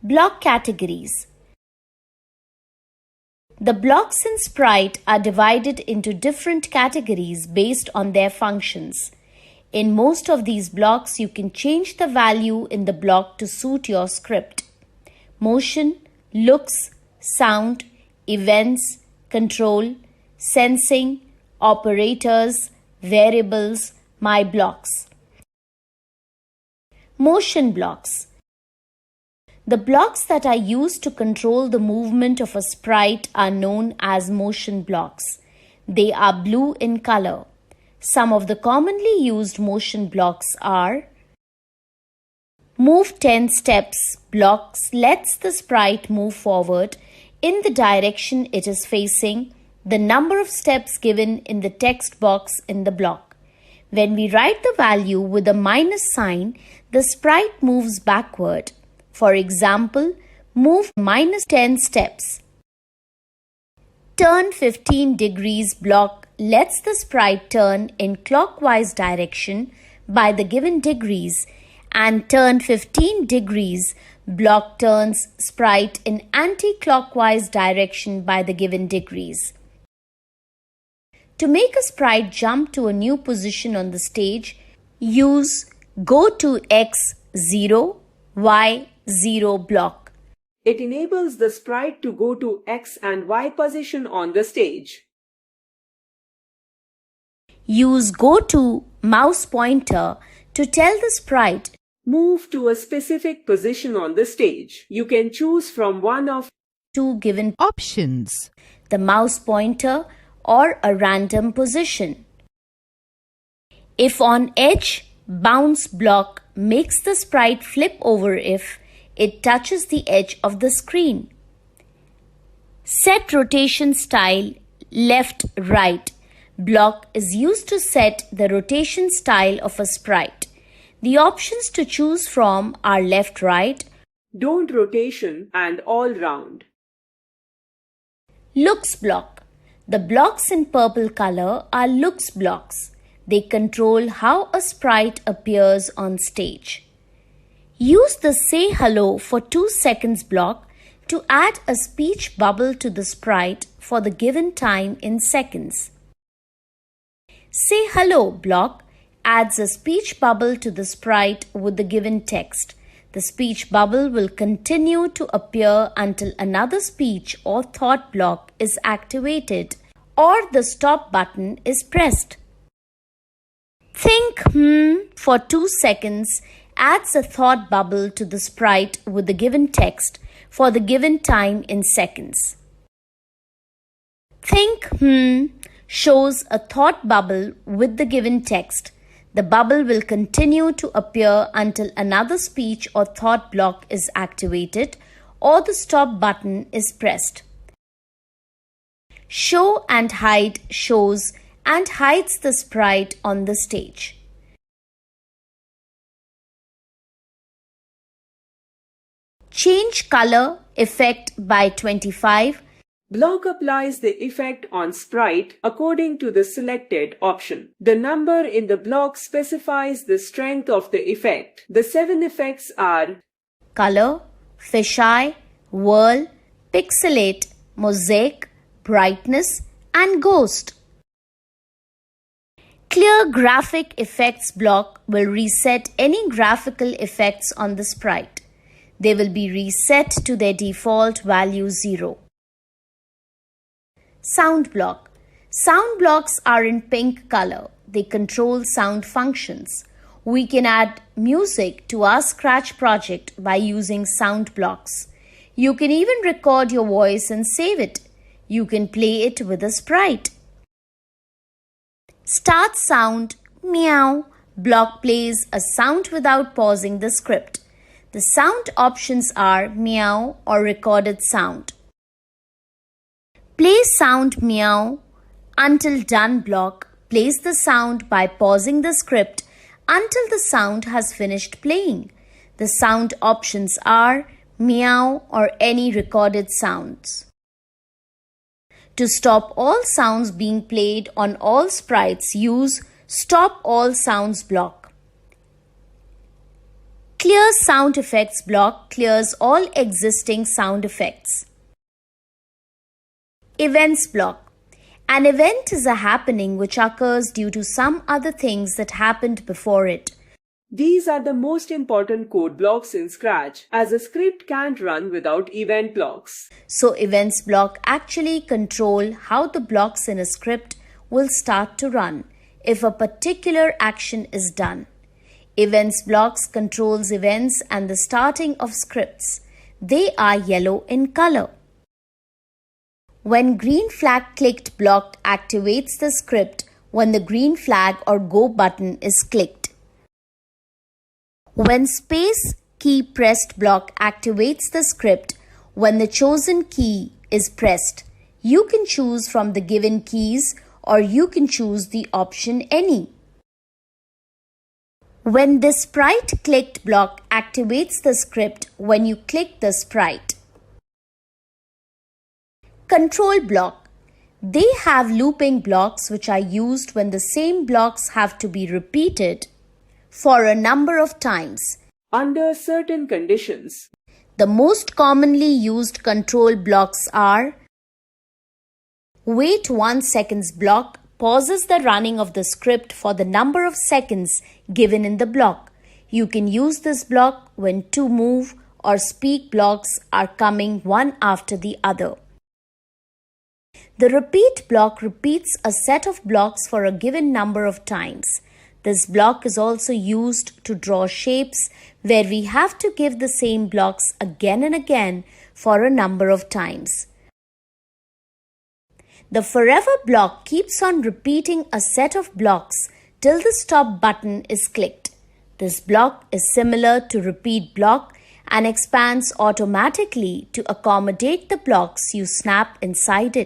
Block categories. The blocks in Sprite are divided into different categories based on their functions. In most of these blocks, you can change the value in the block to suit your script. Motion, looks, sound, events, control, sensing, operators, variables, my blocks. Motion blocks. The blocks that are used to control the movement of a sprite are known as motion blocks. They are blue in color. Some of the commonly used motion blocks are: Move 10 steps blocks lets the sprite move forward in the direction it is facing, the number of steps given in the text box in the block. When we write the value with a minus sign, the sprite moves backward. For example, move minus 10 steps. Turn 15 degrees block lets the sprite turn in clockwise direction by the given degrees, and turn 15 degrees block turns sprite in anti-clockwise direction by the given degrees. To make a sprite jump to a new position on the stage, use Go to X0, Y0 block. It enables the sprite to go to X and Y position on the stage. Use Go to mouse pointer to tell the sprite move to a specific position on the stage. You can choose from one of two given options: the mouse pointer or a random position. If on edge, bounce block makes the sprite flip over if it touches the edge of the screen. Set rotation style left right block is used to set the rotation style of a sprite. The options to choose from are left right, don't rotation, and all round. Looks block. The blocks in purple color are looks blocks. They control how a sprite appears on stage. Use the Say Hello for 2 seconds block to add a speech bubble to the sprite for the given time in seconds. Say Hello block adds a speech bubble to the sprite with the given text. The speech bubble will continue to appear until another speech or thought block is activated or the stop button is pressed. Think for 2 seconds adds a thought bubble to the sprite with the given text for the given time in seconds. Think shows a thought bubble with the given text. The bubble will continue to appear until another speech or thought block is activated or the stop button is pressed. Show and hide shows and hides the sprite on the stage. Change color effect by 25. Block applies the effect on sprite according to the selected option. The number in the block specifies the strength of the effect. The 7 effects are color, fisheye, whirl, pixelate, mosaic, brightness, and ghost. Clear graphic effects block will reset any graphical effects on the sprite. They will be reset to their default value 0. Sound block. Sound blocks are in pink color. They control sound functions. We can add music to our Scratch project by using sound blocks. You can even record your voice and save it. You can play it with a sprite. Start sound meow block plays a sound without pausing the script. The sound options are meow or recorded sound. Play sound meow until done block plays the sound by pausing the script until the sound has finished playing. The sound options are meow or any recorded sounds. To stop all sounds being played on all sprites, use Stop All Sounds block. Clear sound effects block clears all existing sound effects. Events block. An event is a happening which occurs due to some other things that happened before it. These are the most important code blocks in Scratch, as a script can't run without event blocks. So events block actually control how the blocks in a script will start to run if a particular action is done. Events blocks controls events and the starting of scripts. They are yellow in color. When green flag clicked block activates the script when the green flag or go button is clicked. When space key pressed block activates the script when the chosen key is pressed. You can choose from the given keys or you can choose the option any. When the sprite clicked block activates the script when you click the sprite. Control block. They have looping blocks which are used when the same blocks have to be repeated for a number of times. Under certain conditions. The most commonly used control blocks are wait 1 second block pauses the running of the script for the number of seconds given in the block. You can use this block when to move or speak blocks are coming one after the other. The repeat block repeats a set of blocks for a given number of times. This block is also used to draw shapes where we have to give the same blocks again and again for a number of times. The forever block keeps on repeating a set of blocks till the stop button is clicked. This block is similar to repeat block and expands automatically to accommodate the blocks you snap inside it.